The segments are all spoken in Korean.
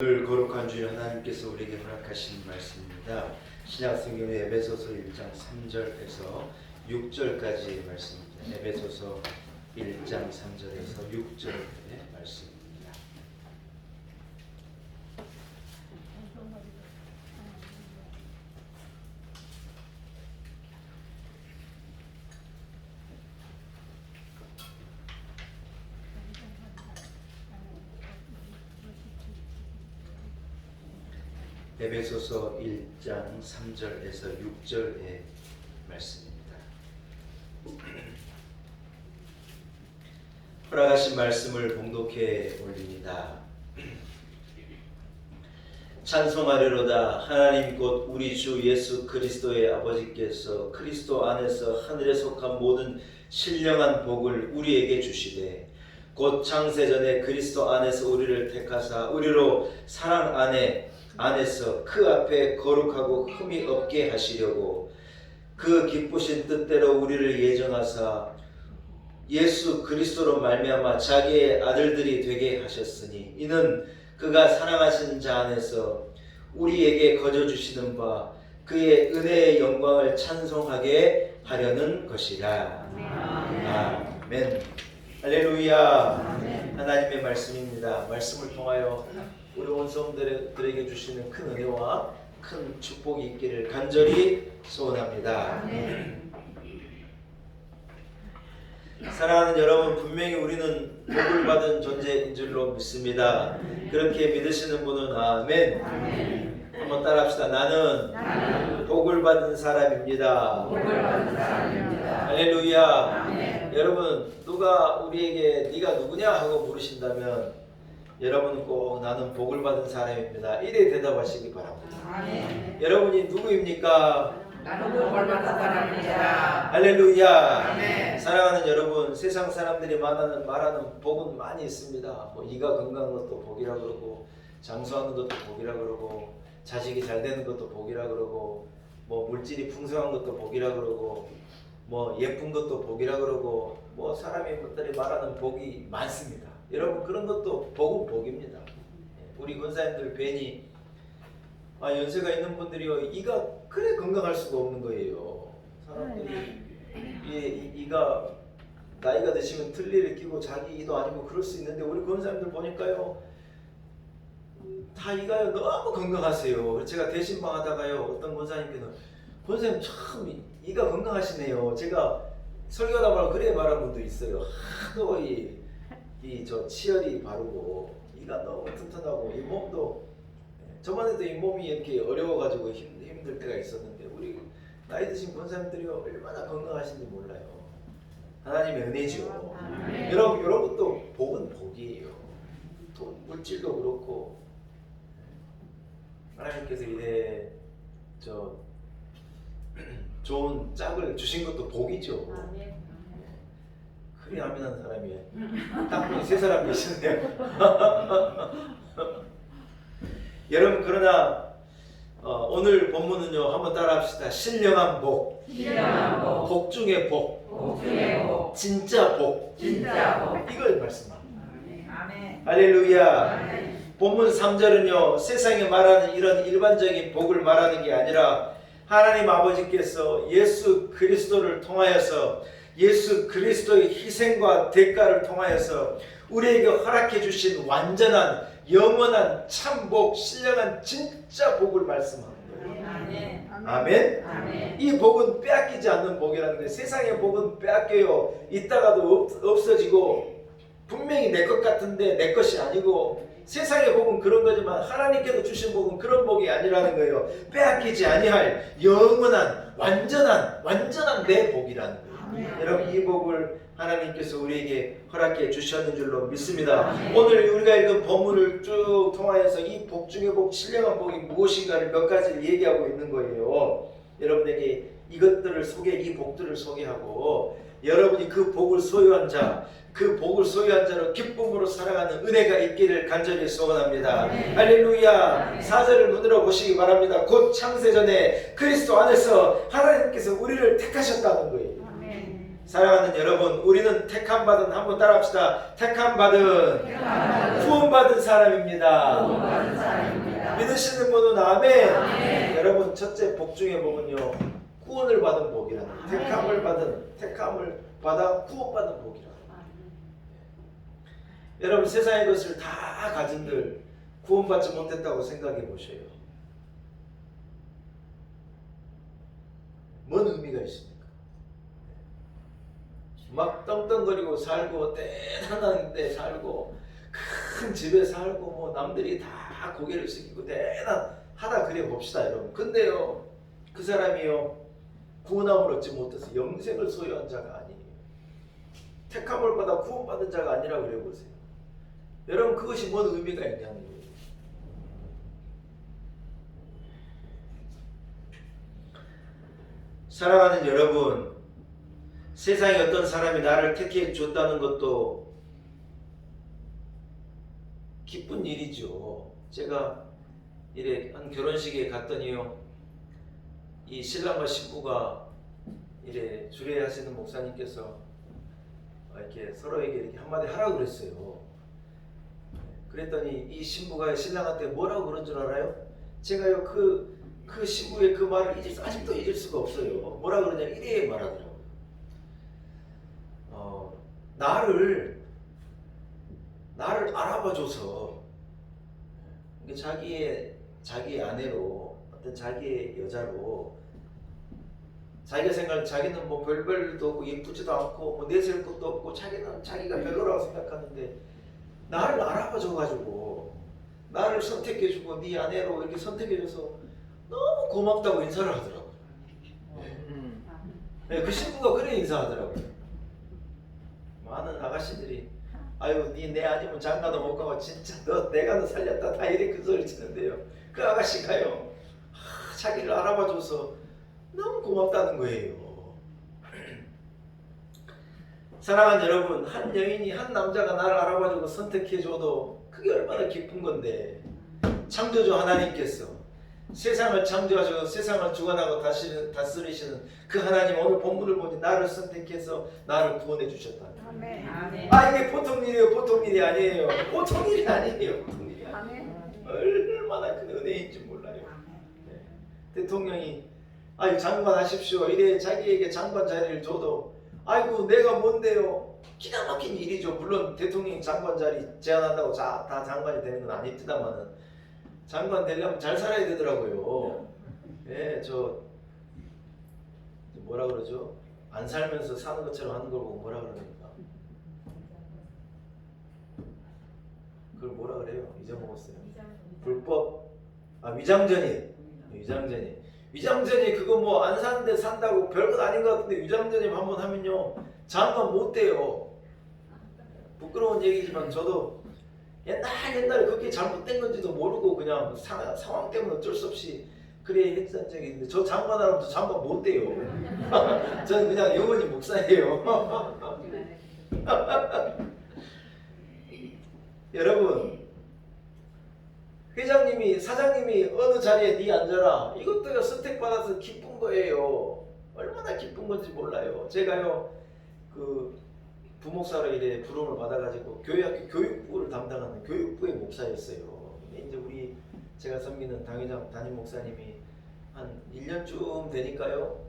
오늘 거룩한 주일 하나님께서 우리에게 허락하신 말씀입니다. 신약성경의 에베소서 1장 3절에서 6절까지의 말씀입니다. 에베소서 1장 3절에서 6절의 말씀입니다. 에베소서 1장 3절에서 6절의 말씀입니다. 허락하신 말씀을 봉독해 올립니다. 찬송하리로다. 하나님 곧 우리 주 예수 그리스도의 아버지께서 그리스도 안에서 하늘에 속한 모든 신령한 복을 우리에게 주시되 곧 창세전에 그리스도 안에서 우리를 택하사 우리로 사랑 안에서 그 앞에 거룩하고 흠이 없게 하시려고 그 기쁘신 뜻대로 우리를 예정하사 예수 그리스도로 말미암아 자기의 아들들이 되게 하셨으니 이는 그가 사랑하신 자 안에서 우리에게 거저 주시는 바 그의 은혜의 영광을 찬송하게 하려는 것이라. 아멘. 할렐루야. 아멘. 하나님의 말씀입니다. 말씀을 통하여 우리 온 성들에게 주시는 큰 은혜와 큰 축복이 있기를 간절히 소원합니다. 사랑하는 여러분, 분명히 우리는 복을 받은 존재인 줄로 믿습니다. 그렇게 믿으시는 분은 아멘. 한번 따라합시다. 나는 복을 받은 사람입니다. 할렐루야. 여러분, 누가 우리에게 네가 누구냐 하고 물으신다면 여러분은 꼭 나는 복을 받은 사람입니다. 이래 대답하시기 바랍니다. 아멘. 여러분이 누구입니까? 나는 복을 받은 사람입니다. 할렐루야. 아멘. 사랑하는 여러분, 세상 사람들이 말하는 복은 많이 있습니다. 뭐 이가 건강한 것도 복이라 그러고, 장수하는 것도 복이라 그러고, 자식이 잘 되는 것도 복이라 그러고, 뭐 물질이 풍성한 것도 복이라 그러고, 뭐 예쁜 것도 복이라 그러고, 뭐 사람들이 말하는 복이 많습니다. 여러분, 그런 것도 복은 복입니다. 우리 권사님들 괜히 연세가 있는 분들이요, 이가 그래 건강할 수가 없는 거예요. 사람들이 이가 나이가 드시면 틀니를 끼고 자기 이도 아니고 그럴 수 있는데 우리 권사님들 보니까요, 다 이가요 너무 건강하세요. 제가 대신방 하다가요, 어떤 권사님께는 권사님 참 이가 건강하시네요. 제가 설교하다 말고 그래 말한 분도 있어요. 하도 저 치열이 바르고 이가 너무 튼튼하고 이 몸도 저번에도 이 몸이 이렇게 어려워가지고 힘들 때가 있었는데 우리 나이 드신 권사님들이 얼마나 건강하신지 몰라요. 하나님의 은혜죠. 여러분, 이런 것도 복은 복이에요. 또 물질도 그렇고 하나님께서 이래 좋은 짝을 주신 것도 복이죠. 그리 아멘한 사람이에요. 딱 보니 세 사람 계시네요. 여러분, 그러나 오늘 본문은요, 한번 따라합시다. 신령한 복. 복 중에 복. 진짜 복. 이걸 말씀합니다. 할렐루야. 본문 3절은요, 세상에 말하는 이런 일반적인 복을 말하는 게 아니라 하나님 아버지께서 예수 그리스도를 통하여서 예수 그리스도의 희생과 대가를 통하여서 우리에게 허락해 주신 완전한 영원한 참복, 신령한 진짜 복을 말씀하는 거예요. 아멘. 이 복은 빼앗기지 않는 복이라는 거예요. 세상의 복은 빼앗겨요. 있다가도 없어지고 분명히 내 것 같은데 내 것이 아니고, 세상의 복은 그런 거지만 하나님께서 주신 복은 그런 복이 아니라는 거예요. 빼앗기지 아니할 영원한 완전한 내 복이라는 거예요. 여러분, 이 복을 하나님께서 우리에게 허락해 주셨는 줄로 믿습니다. 오늘 우리가 읽은 본문을 쭉 통하여서 이 복 중의 복, 신령한 복이 무엇인가를 몇 가지를 얘기하고 있는 거예요. 여러분에게 이것들을 이 복들을 소개하고 여러분이 그 복을 소유한 자로 기쁨으로 살아가는 은혜가 있기를 간절히 소원합니다. 할렐루야. 4절을 눈으로 보시기 바랍니다. 곧 창세전에 그리스도 안에서 하나님께서 우리를 택하셨다는 거예요. 사랑하는 여러분, 우리는 택함받은, 한번 따라합시다. 택함받은 구원받은 사람입니다. 믿으시는 분은 아멘. 여러분, 첫째 복 중의 복은요, 구원을 받은 복이라는, 택함을 받아 구원받은 복이라. 여러분, 세상의 것을 다 가진들 구원받지 못했다고 생각해 보셔요. 뭔 의미가 있습니까? 막 떵떵거리고 살고 대단한 데 살고 큰 집에 살고 뭐 남들이 다 고개를 숙이고 대단하다 그래 봅시다 여러분. 근데요, 그 사람이요, 구원함을 얻지 못해서 영생을 소유한 자가 아니에요. 택함을 받아 구원받은 자가 아니라 그래 보세요. 여러분, 그것이 뭔 의미가 있냐는 거예요. 사랑하는 여러분, 세상에 어떤 사람이 나를 택해 줬다는 것도 기쁜 일이죠. 제가 이래 한 결혼식에 갔더니요, 이 신랑과 신부가 이래 주례하시는 목사님께서 이렇게 서로에게 이렇게 한마디 하라고 그랬어요. 그랬더니 이 신부가 신랑한테 뭐라고 그런 줄 알아요? 제가요 그 신부의 그 말을 아직도 잊을 수가 없어요. 뭐라 그러냐, 이래 말하더라고요. 나를 알아봐줘서 자기의 아내로, 어떤 자기의 여자로, 자기가 생각하는, 자기는 뭐 별별도 없고 예쁘지도 않고 뭐 내세울 것도 없고 자기는 자기가 별로라고 생각하는데 나를 알아봐줘가지고 나를 선택해주고 네 아내로 이렇게 선택해줘서 너무 고맙다고 인사를 하더라고요. 네, 그 신부가 그래 인사하더라고요. 많은 아가씨들이 아유 니 내 아니면 장가도 못 가고 진짜 내가 너 살렸다 다 이래 그 소리 치는데요, 그 아가씨가요 자기를 알아봐줘서 너무 고맙다는 거예요. 사랑하는 여러분, 한 여인이, 한 남자가 나를 알아봐주고 선택해줘도 그게 얼마나 기쁜 건데, 창조주 하나님께서 세상을 창조하시고 세상을 주관하고 다스리시는 그 하나님, 오늘 본문을 보니 나를 선택해서 나를 구원해 주셨다. 아멘. 이게 보통 일이에요. 보통 일이 아니에요. 보통 일이 아니에요. 보통 일이 아니에요. 얼마나 큰 은혜인지 몰라요. 네. 대통령이 장관 하십시오 이래 자기에게 장관 자리를 줘도 아이고 내가 뭔데요. 기가 막힌 일이죠. 물론 대통령이 장관 자리 제안한다고 다 장관이 되는 건 아닙니다만은 장관 되려면 잘 살아야 되더라고요. 예, 저 뭐라 그러죠? 안 살면서 사는 것처럼 하는 걸 보고 뭐라 그러니까 그걸 뭐라 그래요? 잊어먹었어요. 불법 위장전입 그거 뭐 안 사는데 산다고 별것 아닌 것 같은데 위장전입 한번 하면요 장관 못 돼요. 부끄러운 얘기지만 저도 옛날에 그게 잘못된 건지도 모르고 그냥 상황 때문에 어쩔 수 없이 그래 했던 적이 있는데, 저 장관하면 저 장관 못 돼요. 저는 그냥 영원히 목사예요. 여러분, 회장님이, 사장님이 어느 자리에 네 앉아라, 이것도 선택받아서 기쁜 거예요. 얼마나 기쁜 건지 몰라요. 제가요 그 부목사로 이래 부름을 받아가지고 교회학교 교육부를 담당하는 교육부의 목사였어요. 이제 제가 섬기는 당회장 담임 목사님이 한 1년쯤 되니까요,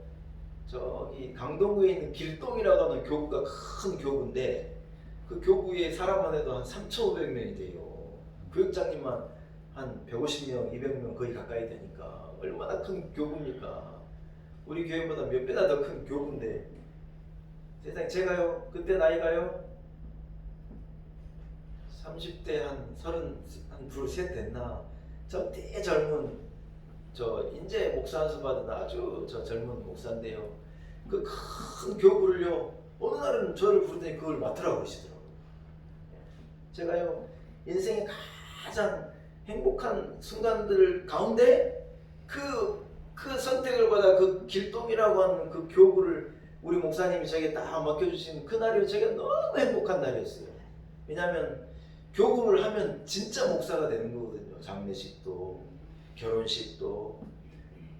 저기 강동구에 있는 길동이라고 하는 교구가 큰 교구인데 그 교구에 사람만 해도 한 3,500명이 돼요. 교육장님만 한 150명, 200명 거의 가까이 되니까 얼마나 큰 교구입니까? 우리 교회보다 몇 배나 더 큰 교구인데, 세상에 제가요 그때 나이가요 30대 한 32셋 됐나, 저 되게 젊은 인제 목사 안수 받은 아주 젊은 목사인데요, 그 큰 교구를요 어느 날은 저를 부르더니 그걸 맡으라고 그러시더라고요. 제가요 인생의 가장 행복한 순간들 가운데 그 선택을 받아 그 길동이라고 하는 그 교구를 우리 목사님이 저에게 딱 맡겨주신 그날이 제가 너무 행복한 날이었어요. 왜냐하면 교구를 하면 진짜 목사가 되는 거거든요. 장례식도 결혼식도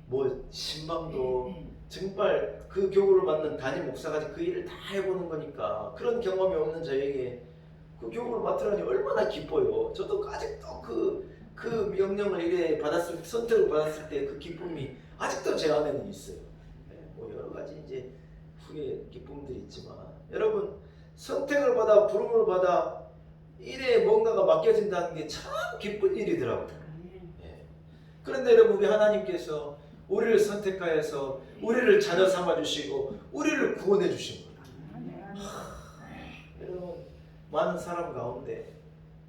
뭐 신방도 정말 그 교구를 맡는 담임 목사가 그 일을 다 해보는 거니까 그런 경험이 없는 저에게 그 교구를 맡으라니 얼마나 기뻐요. 저도 아직도 그 명령을 이래 받았을 때, 선택을 받았을 때 그 기쁨이 아직도 제 안에는 있어요. 뭐 여러 가지 이제 후에 기쁨들이 있지만 여러분 선택을 받아 부름을 받아 일에 뭔가가 맡겨진다는 게 참 기쁜 일이더라고요. 그런데 여러분 우리 하나님께서 우리를 선택하여서 우리를 자녀 삼아주시고 우리를 구원해 주신 거예요. 여러분 많은 사람 가운데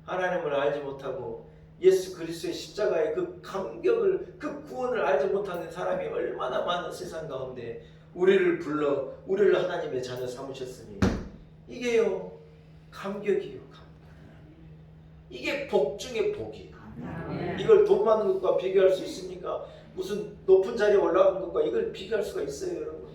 하나님을 알지 못하고 예수 그리스도의 십자가의 그 감격을 그 구원을 알지 못하는 사람이 얼마나 많은 세상 가운데 우리를 불러 우리를 하나님의 자녀 삼으셨으니 이게요 감격이요 감격. 이게 복 중에 복이에요. 이걸 돈 많은 것과 비교할 수 있습니까? 무슨 높은 자리에 올라간 것과 이걸 비교할 수가 있어요, 여러분.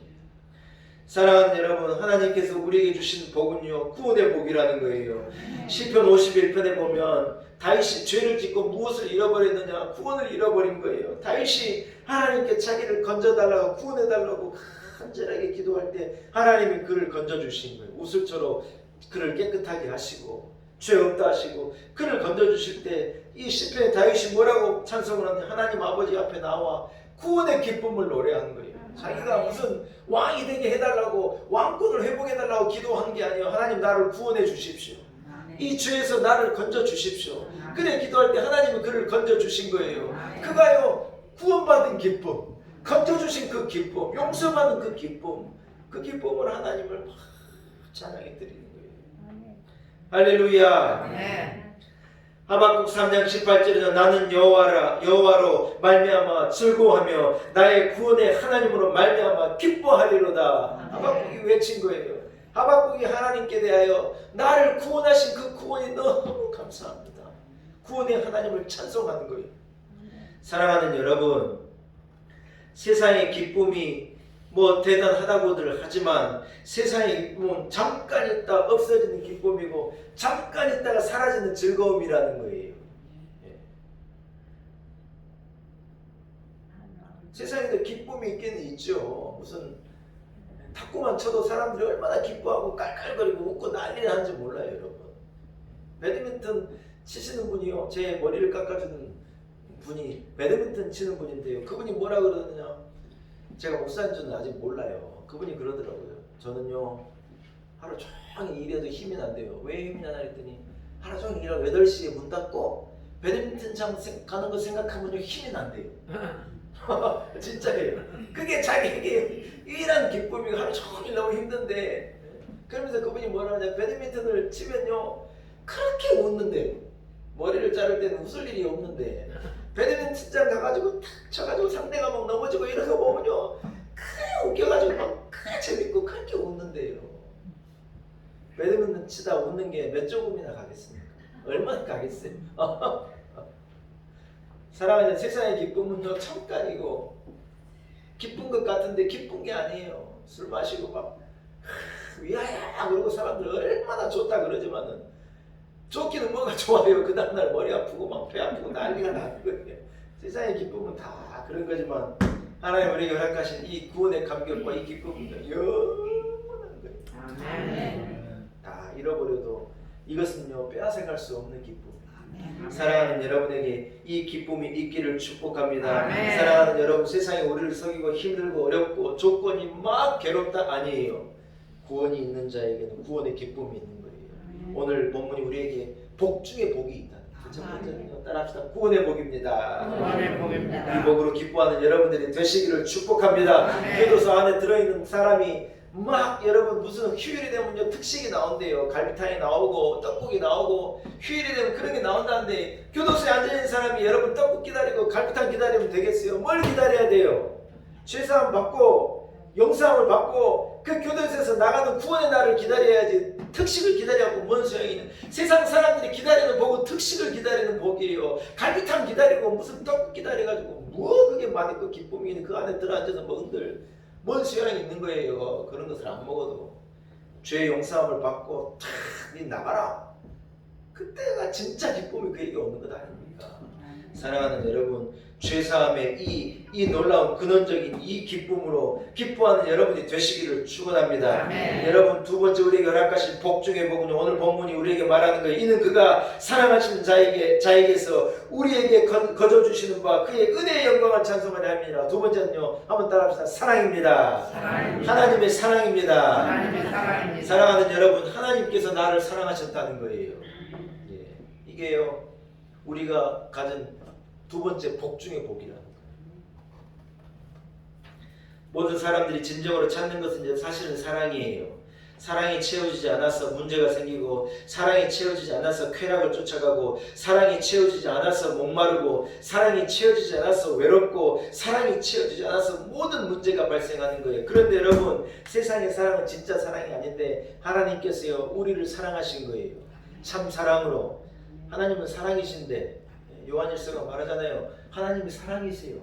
사랑하는 여러분, 하나님께서 우리에게 주신 복은요 구원의 복이라는 거예요. 시편 51편에 보면 다윗이 죄를 짓고 무엇을 잃어버렸느냐? 구원을 잃어버린 거예요. 다윗이 하나님께 자기를 건져달라고 구원해달라고 간절하게 기도할 때 하나님이 그를 건져주신 거예요. 우슬초로 그를 깨끗하게 하시고 죄 없다 하시고 그를 건져주실 때 이 시편의 다윗이 뭐라고 찬송을 하느냐? 하나님 아버지 앞에 나와 구원의 기쁨을 노래한 거예요. 자기가 무슨 왕이 되게 해달라고 왕권을 회복해달라고 기도한 게 아니에요. 하나님 나를 구원해 주십시오. 이 죄에서 나를 건져 주십시오. 그래 기도할 때 하나님은 그를 건져 주신 거예요. 그가요 구원받은 기쁨, 건져 주신 그 기쁨, 용서받은 그 기쁨을 하나님을 막 찬양해 드리는 거예요. 할렐루야. 하박국 3장 18절에는 나는 여호와로 말미암아 즐거워하며 나의 구원의 하나님으로 말미암아 기뻐하리로다. 하박국이 외친 거예요. 하박국이 하나님께 대하여 나를 구원하신 그 구원이 너무 감사합니다. 구원의 하나님을 찬송하는 거예요. 사랑하는 여러분, 세상의 기쁨이 뭐 대단하다고들 하지만 세상의 기쁨은 잠깐 있다 없어지는 기쁨이고 잠깐 있다가 사라지는 즐거움이라는 거예요. 세상에도 기쁨이 있긴 있죠. 무슨 탁구만 쳐도 사람들이 얼마나 기뻐하고 깔깔거리고 웃고 난리를 하는지 몰라요, 여러분. 배드민턴 치시는 분이요, 제 머리를 깎아주는 분이 배드민턴 치는 분인데요, 그분이 뭐라 그러느냐, 제가 목사인 줄은 아직 몰라요. 그분이 그러더라고요. 저는요 하루 종일 일해도 힘이 난대요. 왜 힘이 나냐 했더니 하루 종일 일하고 8시에 문 닫고 배드민턴장 가는 거 생각하면요 힘이 난대요. 진짜예요. 그게 자기에게 유일한 기쁨이고 하루 종일 너무 힘든데, 그러면서 그분이 뭐라 하냐, 배드민턴을 치면요 그렇게 웃는데요. 머리를 자를 때는 웃을 일이 없는데 배드민턴장 가가지고 탁 쳐가지고 상대가 막 넘어지고 이런 거 보면요 그래 웃겨가지고 막 그래 재밌고 그렇게 웃는데요. 배드민턴 치다 웃는 게 몇 조금이나 가겠습니까? 얼마나 가겠어요? 사랑하는 세상의 기쁨은요 잠깐이고 기쁜 것 같은데 기쁜 게 아니에요. 술 마시고 막 위하야 그러고 사람들 얼마나 좋다 그러지만은 좋기는 뭐가 좋아요. 그 다음날 머리 아프고 막 배 아프고 난리가 나는 거예요. 세상의 기쁨은 다 그런 거지만 하나님 우리에게 허락하신 이 구원의 감격과 이 기쁨은 영원한 거예요. 다 잃어버려도 이것은요 빼앗아갈 수 없는 기쁨. 사랑하는 여러분에게 이 기쁨이 있기를 축복합니다. 사랑하는 여러분, 세상에 우리를 속이고 힘들고 어렵고 조건이 막 괴롭다 아니에요. 구원이 있는 자에게는 구원의 기쁨이 있는 거예요. 오늘 본문이 우리에게 복 중에 복이 있다. 첫 번째는요, 따라합시다. 구원의 복입니다. 구원의 복입니다. 이 복으로 기뻐하는 여러분들이 되시기를 축복합니다. 교도소 안에 들어있는 사람이 막 여러분 무슨 휴일이 되면요 특식이 나온대요. 갈비탕이 나오고 떡국이 나오고 휴일이 되면 그런 게 나온다는데, 교도소에 앉아있는 사람이 여러분 떡국 기다리고 갈비탕 기다리면 되겠어요? 뭘 기다려야 돼요? 죄사함 받고 영사함을 받고 그 교도소에서 나가는 구원의 날을 기다려야지. 특식을 기다려고 뭔 소용이 있는. 세상 사람들이 기다리는 복은 특식을 기다리는 복이에요. 갈비탕 기다리고 무슨 떡국 기다려가지고 뭐 그게 맛있고 기쁨이 있는 그 안에 들어앉아서 먹은들 뭔 소용이 있는 거예요. 그런 것을 안 먹어도. 죄 용서함을 받고 탁 나가라. 그때가 진짜 기쁨이 그에게 오는 것 아닙니까? 사랑하는 여러분, 죄사함의 이 놀라운 근원적인 이 기쁨으로 기뻐하는 여러분이 되시기를 축원합니다. 아멘. 여러분, 두 번째 우리에게 허락하신 복 중의 복은요, 오늘 본문이 우리에게 말하는 거예요. 이는 그가 사랑하시는 자에게서 우리에게 거저 주시는 바 그의 은혜의 영광을 찬송하려 함이니라. 두 번째는요, 한번 따라합시다. 사랑입니다. 사랑입니다. 하나님의 사랑입니다. 하나님의 사랑입니다. 사랑하는 여러분, 하나님께서 나를 사랑하셨다는 거예요. 예, 이게요, 우리가 가진 두 번째 복 중의 복이라는 거예요. 모든 사람들이 진정으로 찾는 것은 이제 사실은 사랑이에요. 사랑이 채워지지 않아서 문제가 생기고, 사랑이 채워지지 않아서 쾌락을 쫓아가고, 사랑이 채워지지 않아서 목마르고, 사랑이 채워지지 않아서 외롭고, 사랑이 채워지지 않아서 모든 문제가 발생하는 거예요. 그런데 여러분, 세상의 사랑은 진짜 사랑이 아닌데 하나님께서요, 우리를 사랑하신 거예요. 참 사랑으로. 하나님은 사랑이신데, 요한일서가 말하잖아요. 하나님이 사랑이세요.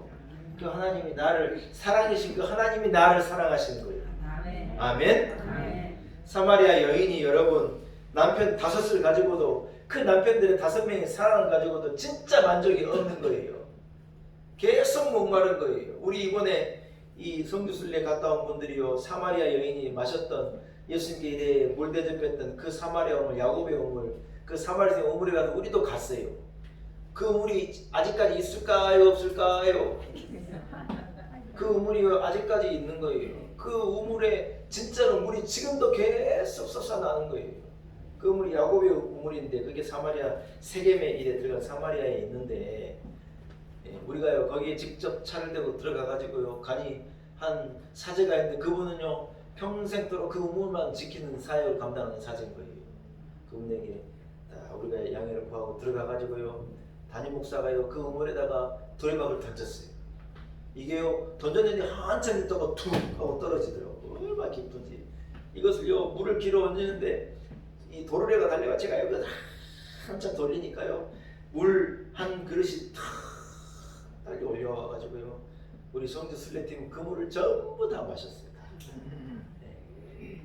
그 하나님이 나를 사랑이신 그 하나님이 나를 사랑하시는 거예요. 아멘. 아멘. 아멘. 사마리아 여인이 여러분 남편 5을 가지고도 그 남편들의 5명의 사랑을 가지고도 진짜 만족이 없는 거예요. 계속 목마른 거예요. 우리 이번에 이 성주순례 갔다 온 분들이요, 사마리아 여인이 마셨던 예수님께 이래 물 대접했던 그 사마리아 우물, 야곱의 우물, 그 사마리아 우물에 가서 우리도 갔어요. 그 우물이 아직까지 있을까요, 없을까요? 그 우물이 아직까지 있는 거예요. 그 우물에 진짜로 물이 지금도 계속 솟아나는 거예요. 그 우물이 야곱의 우물인데 그게 사마리아 세겜에 이래 들어간 사마리아에 있는데, 우리가요 거기에 직접 차를 대고 들어가 가지고요 간이 한 사제가 있는데 그분은요 평생도록 그 우물만 지키는 사역을 감당하는 사제인 거예요. 그분에게 우리가 양해를 구하고 들어가 가지고요 담임 목사가요 그 우물에다가 도리박을 던졌어요. 이게요 던졌는데 한참 있다가 툭 하고 떨어지더라고요. 얼마나 기쁜지. 이것을요 물을 길어 얹는데 이 도르래가 달려가 제가 여기서 한참 돌리니까요 물 한 그릇이 탁 달려 올려와 가지고요 우리 성주 순례팀은 그 물을 전부 다 마셨어요. 네.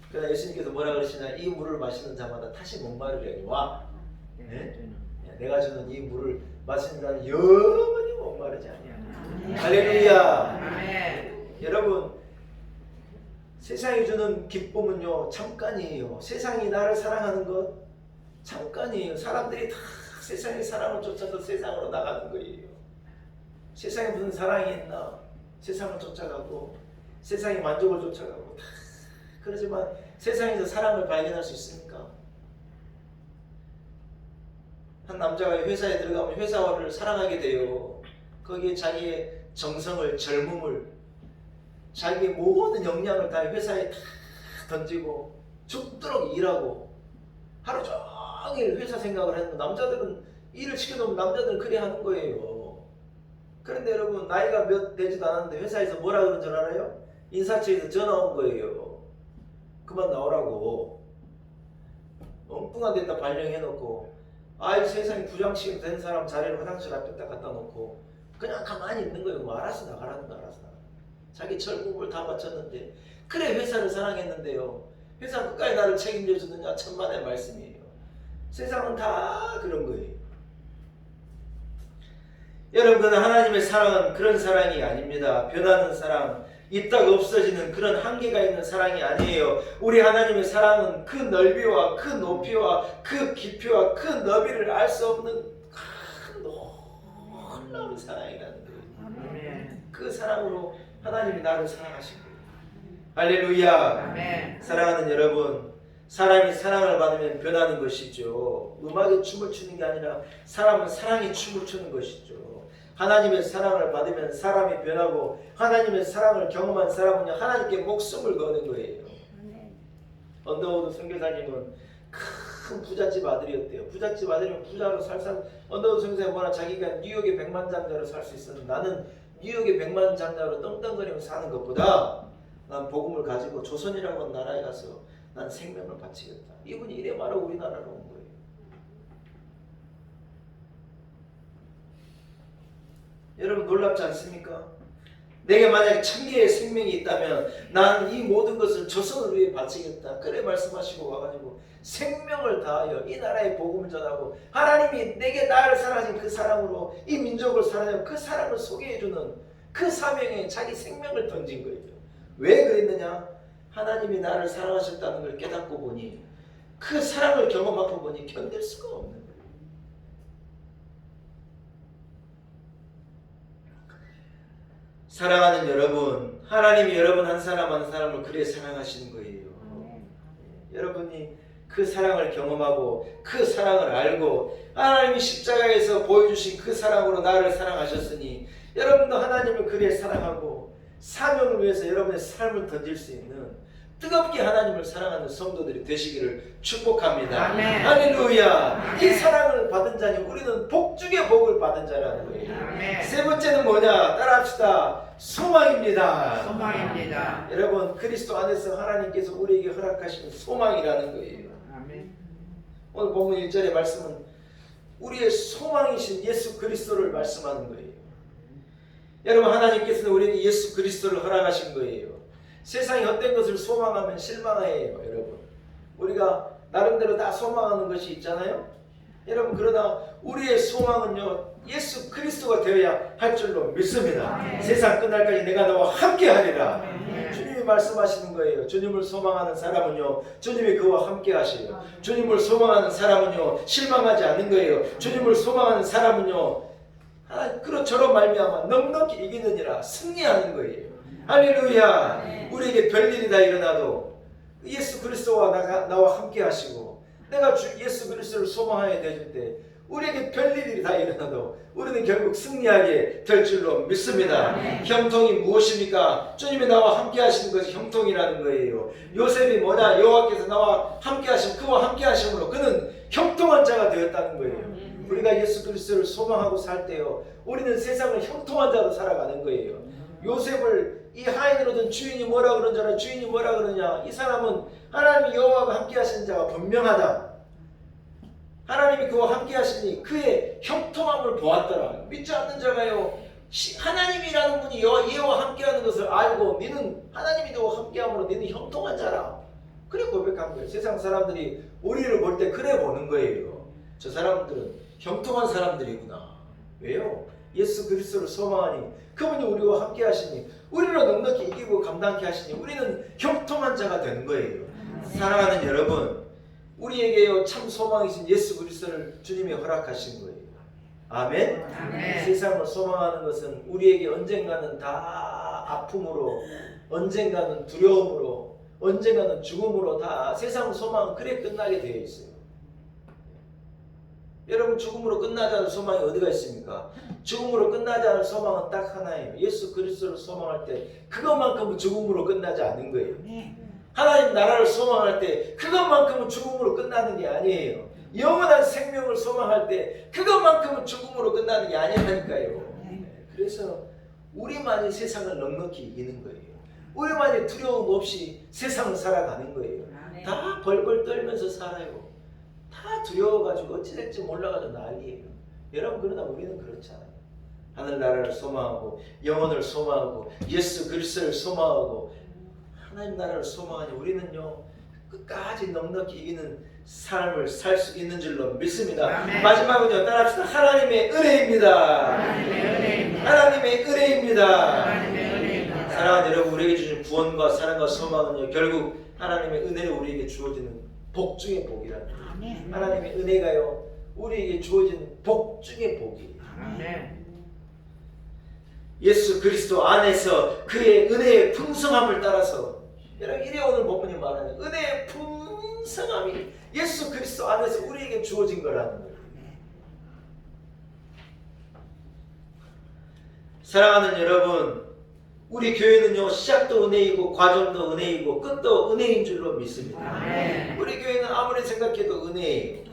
그러나 예수님께서 뭐라 그러시냐, 이 물을 마시는 자마다 다시 목마르려니 와. 네? 내가 주는 이 물을 마시는 자는 영원히 목마르지 아니하리라. 할렐루야. 아멘. 여러분, 세상이 주는 기쁨은요 잠깐이에요. 세상이 나를 사랑하는 것 잠깐이에요. 사람들이 다 세상의 사랑을 쫓아서 세상으로 나가는 거예요. 세상에 무슨 사랑이 있나? 세상을 쫓아가고 세상의 만족을 쫓아가고 다 그러지만 세상에서 사랑을 발견할 수 있습니까? 한 남자가 회사에 들어가면 회사를 사랑하게 돼요. 거기에 자기의 정성을, 젊음을, 자기의 모든 역량을 다 회사에 다 던지고 죽도록 일하고 하루 종일 회사 생각을 하는 거. 남자들은 일을 시켜놓으면 남자들은 그래 하는 거예요. 그런데 여러분 나이가 몇 되지도 않았는데 회사에서 뭐라 그러는 줄 알아요? 인사처에서 전화 온 거예요. 그만 나오라고. 엉뚱한 데다 발령해놓고 아이 세상에 부장치게 된 사람 자리를 화장실 앞에다 갖다 놓고 그냥 가만히 있는 거예요. 뭐 알아서 나가라는 거 알아서 나가. 자기 젊음을 다 바쳤는데 그래 회사를 사랑했는데요. 회사 끝까지 나를 책임져 주느냐 천만의 말씀이에요. 세상은 다 그런 거예요. 여러분, 하나님의 사랑은 그런 사랑이 아닙니다. 변하는 사랑, 있다가 없어지는 그런 한계가 있는 사랑이 아니에요. 우리 하나님의 사랑은 그 넓이와 그 높이와 그 깊이와 그 너비를 알 수 없는 큰 놀라운 사랑이라는 거예요. 아멘. 그 사랑으로 하나님이 나를 사랑하신 거예요. 할렐루야. 아멘. 사랑하는 여러분, 사람이 사랑을 받으면 변하는 것이죠. 음악이 춤을 추는 게 아니라 사람은 사랑이 춤을 추는 것이죠. 하나님의 사랑을 받으면 사람이 변하고 하나님의 사랑을 경험한 사람은 하나님께 목숨을 거는 거예요. 언더우드 선교사님은 큰 부잣집 아들이었대요. 부잣집 아들이면 부자로 언더우드 선교사가 뭐라 자기가 뉴욕의 백만장자로 살 수 있었는데 나는 뉴욕의 백만장자로 떵떵거리며 사는 것보다 난 복음을 가지고 조선이라고 하는 나라에 가서 난 생명을 바치겠다. 이분이 이래 말하고 우리나라로 온 거예요. 여러분 놀랍지 않습니까? 내게 만약에 1000개의 생명이 있다면 난 이 모든 것을 조선을 위해 바치겠다. 그래 말씀하시고 와가지고 생명을 다하여 이 나라의 복음을 전하고 하나님이 내게 나를 사랑하신 그 사랑으로 이 민족을 사랑하여 그 사랑을 소개해주는 그 사명에 자기 생명을 던진 거예요. 왜 그랬느냐? 하나님이 나를 사랑하셨다는 걸 깨닫고 보니 그 사랑을 경험하고 보니 견딜 수가 없는 거예요. 사랑하는 여러분, 하나님이 여러분 한 사람 한 사람을 그래 사랑하시는 거예요. 여러분이 그 사랑을 경험하고 그 사랑을 알고 하나님이 십자가에서 보여주신 그 사랑으로 나를 사랑하셨으니 여러분도 하나님을 그래 사랑하고 사명을 위해서 여러분의 삶을 던질 수 있는 뜨겁게 하나님을 사랑하는 성도들이 되시기를 축복합니다. 아멘. 할렐루야. 이 아멘. 사랑을 받은 자니 우리는 복 중에 복을 받은 자라는 거예요. 아멘. 세 번째는 뭐냐? 따라합시다. 소망입니다. 소망입니다. 여러분, 그리스도 안에서 하나님께서 우리에게 허락하시는 소망이라는 거예요. 아멘. 오늘 본문 1절의 말씀은 우리의 소망이신 예수 그리스도를 말씀하는 거예요. 여러분, 하나님께서는 우리에게 예수 그리스도를 허락하신 거예요. 세상이 헛된 것을 소망하면 실망해요. 여러분, 우리가 나름대로 다 소망하는 것이 있잖아요. 여러분, 그러나 우리의 소망은요 예수 그리스도가 되어야 할 줄로 믿습니다. 세상 끝날까지 내가 너와 함께 하리라. 주님이 말씀하시는 거예요. 주님을 소망하는 사람은요 주님이 그와 함께 하시요. 주님을 소망하는 사람은요 실망하지 않는 거예요. 주님을 소망하는 사람은요 저로 말미암아 넉넉히 이기느니라 승리하는 거예요. 할렐루야. 우리에게 별일이 다 일어나도 예수 그리스도와 나와 함께 하시고 내가 예수 그리스도를 소망하게 되실 때 우리에게 별일이 다 일어나도 우리는 결국 승리하게 될 줄로 믿습니다. 형통이 무엇입니까? 주님이 나와 함께 하시는 것이 형통이라는 거예요. 요셉이 뭐냐? 여호와께서 나와 함께 하심, 그와 함께 하심으로 그는 형통한 자가 되었다는 거예요. 우리가 예수 그리스도를 소망하고 살 때요 우리는 세상을 형통한 자로 살아가는 거예요. 요셉을 이 하인으로 든 주인이 뭐라 그런 자라 주인이 뭐라 그러냐? 이 사람은 하나님이 여호와가 함께 하시는 자가 분명하다. 하나님이 그와 함께 하시니 그의 형통함을 보았더라. 믿지 않는 자가요 하나님이라는 분이 얘와 함께하는 것을 알고 너는 하나님이 너와 함께함으로 너는 형통한 자라. 그래 고백한 거예요. 세상 사람들이 우리를 볼 때 그래 보는 거예요. 저 사람들은 형통한 사람들이구나. 왜요? 예수 그리스도를 소망하니 그분이 우리와 함께 하시니 우리를 넉넉히 이기고 감당케 하시니 우리는 형통한 자가 되는 거예요. 사랑하는 여러분, 우리에게요 참 소망이신 예수 그리스도를 주님이 허락하신 거예요. 아멘. 아멘. 세상을 소망하는 것은 우리에게 언젠가는 다 아픔으로, 언젠가는 두려움으로, 언젠가는 죽음으로 다 세상 소망은 그래 끝나게 되어 있어요. 여러분, 죽음으로 끝나지 않을 소망이 어디가 있습니까? 죽음으로 끝나지 않을 소망은 딱 하나예요. 예수 그리스도를 소망할 때 그것만큼은 죽음으로 끝나지 않는 거예요. 하나님 나라를 소망할 때 그것만큼은 죽음으로 끝나는 게 아니에요. 영원한 생명을 소망할 때 그것만큼은 죽음으로 끝나는 게 아니라니까요. 그래서 우리만이 세상을 넉넉히 이기는 거예요. 우리만이 두려움 없이 세상을 살아가는 거예요. 다 벌벌 떨면서 살아요. 다 두려워가지고 어찌 될지 몰라가지고 난리예요. 여러분, 그러나 우리는 그렇잖아요. 하늘나라를 소망하고 영혼을 소망하고 예수 그리스도를 소망하고 하나님 나라를 소망하니 우리는요 끝까지 넉넉히 이기는 삶을 살 수 있는 줄로 믿습니다. 아멘. 마지막은요 따라합시다. 하나님의 은혜입니다. 하나님의 은혜입니다. 사랑하는 여러분, 우리에게 주신 구원과 사랑과 소망은요 결국 하나님의 은혜로 우리에게 주어지는 복 중의 복이라는 거예요. 하나님의 은혜가요 우리에게 주어진 복 중의 복이에요. 아멘. 예수 그리스도 안에서 그의 은혜의 풍성함을 따라서 여러분, 이래 오늘 본문이 말하는 은혜의 풍성함이 예수 그리스도 안에서 우리에게 주어진 거라는 거예요. 사랑하는 여러분, 우리 교회는요 시작도 은혜이고 과정도 은혜이고 끝도 은혜인 줄로 믿습니다. 아멘. 우리 교회는 아무리 생각해도 은혜예요.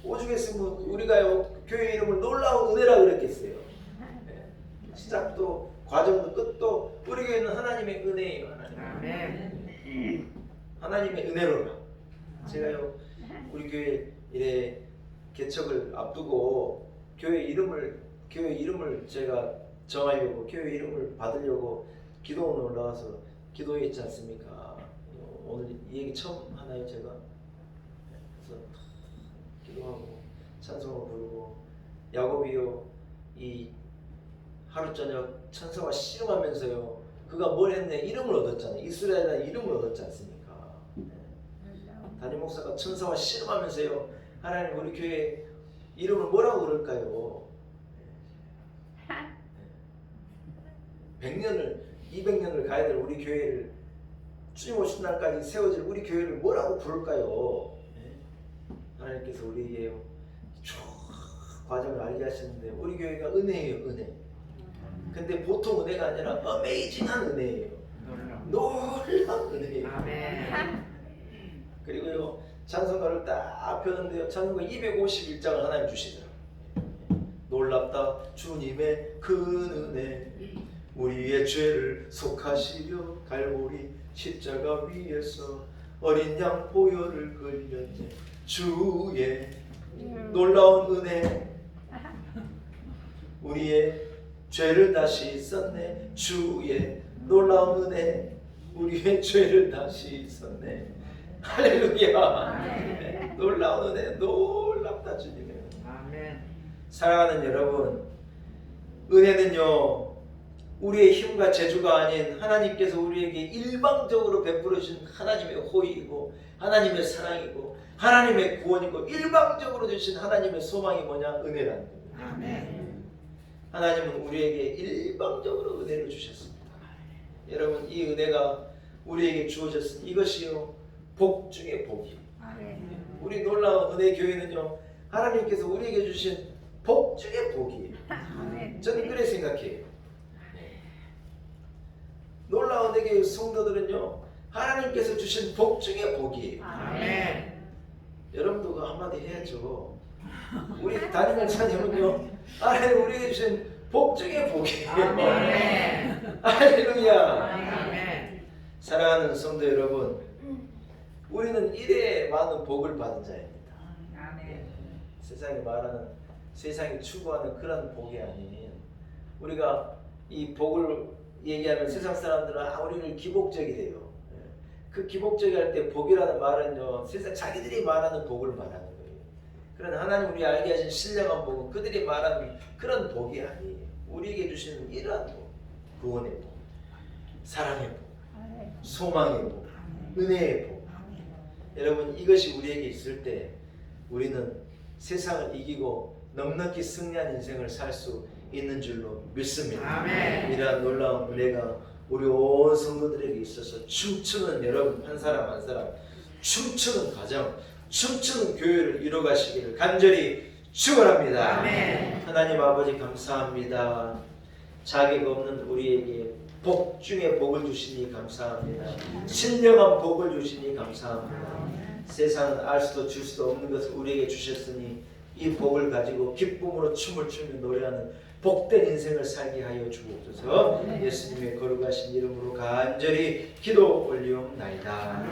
오죽했으면 우리가요 교회 이름을 놀라운 은혜라 그랬겠어요. 시작도 과정도 끝도 우리 교회는 하나님의 은혜예요. 하나님의 은혜로라. 제가요 우리 교회 이래 개척을 앞두고 교회 이름을 제가 정하려고 교회 이름을 받으려고 기도원에 올라가서 기도했지 않습니까? 오늘 이 얘기 처음 하나요 제가? 그래서 기도하고 찬송을 부르고 야곱이요 이 하루 저녁 천사와 씨름하면서요 그가 뭘 했네? 이름을 얻었잖아요. 이스라엘이라는 이름을 얻었지 않습니까? 담임 목사가 천사와 씨름하면서요 하나님 우리 교회 이름을 뭐라고 그럴까요? 100년을 200년을 가야 될 우리 교회를 주님 오신 날까지 세워질 우리 교회를 뭐라고 부를까요? 하나님께서 우리에게 쭉 과정을 알게 하시는데 우리 교회가 은혜예요. 은혜. 근데 보통 은혜가 아니라 어메이징한 은혜예요. 놀라운 은혜예요. 아멘. 그리고요 찬송가를 딱 펴는데요 찬송가 251장을 하나님 주시더라고요. 놀랍다 주님의 큰 은혜 우리의 죄를 속하시려 갈보리 십자가 위에서 어린 양 보혈을 흘렸네 주의 놀라운 은혜 우리의 죄를 다시 썼네 주의 놀라운 은혜 우리의 죄를 다시 썼네 할렐루야. 놀라운 은혜 놀랍다 주님의 아멘. 사랑하는 여러분 은혜는요 우리의 힘과 재주가 아닌 하나님께서 우리에게 일방적으로 베풀어 주신 하나님의 호의이고 하나님의 사랑이고 하나님의 구원이고 일방적으로 주신 하나님의 소망이 뭐냐? 은혜라는 겁니다. 아멘. 하나님은 우리에게 일방적으로 은혜를 주셨습니다. 여러분 이 은혜가 우리에게 주어졌으니 이것이요 복 중의 복이에요. 우리 놀라운 은혜 교회는요 하나님께서 우리에게 주신 복 중의 복이에요. 저는 그렇게 생각해요. 놀라운 은혜 교회 성도들은요 하나님께서 주신 복 중의 복이에요. 아멘. 여러분도 그 한마디 해야죠. 우리 담임 목사님은요 하나님 우리에게 주신 복 중의 복이에요. 아멘. 할렐루야. 아멘. 사랑하는 성도 여러분 우리는 이래 많은 복을 받은 자입니다. 아멘. 세상이 말하는 세상이 추구하는 그런 복이 아닌 우리가 이 복을 얘기하면 세상 사람들은 우리를 기복적이래요. 그 기복적이 할 때 복이라는 말은요 세상 자기들이 말하는 복을 말하는 거예요. 그러나 하나님 우리 알게 하신 신령한 복은 그들이 말하는 그런 복이 아니에요. 우리에게 주시는 이러한 복, 구원의 복, 사랑의 복, 소망의 복, 은혜의 복. 여러분 이것이 우리에게 있을 때 우리는 세상을 이기고 넉넉히 승리한 인생을 살 수 있는 줄로 믿습니다. 아멘. 이러한 놀라운 은혜가 우리 온 성도들에게 있어서 춤추는 여러분 한 사람 한 사람 춤추는 가정 춤추는 교회를 이뤄가시기를 간절히 축원합니다. 아멘. 하나님 아버지 감사합니다. 자격 없는 우리에게 복 중에 복을 주시니 감사합니다. 신령한 복을 주시니 감사합니다. 세상은 알 수도 줄 수도 없는 것을 우리에게 주셨으니 이 복을 가지고 기쁨으로 춤을 추며 노래하는 복된 인생을 살게 하여 주옵소서. 예수님의 거룩하신 이름으로 간절히 기도 올리옵나이다.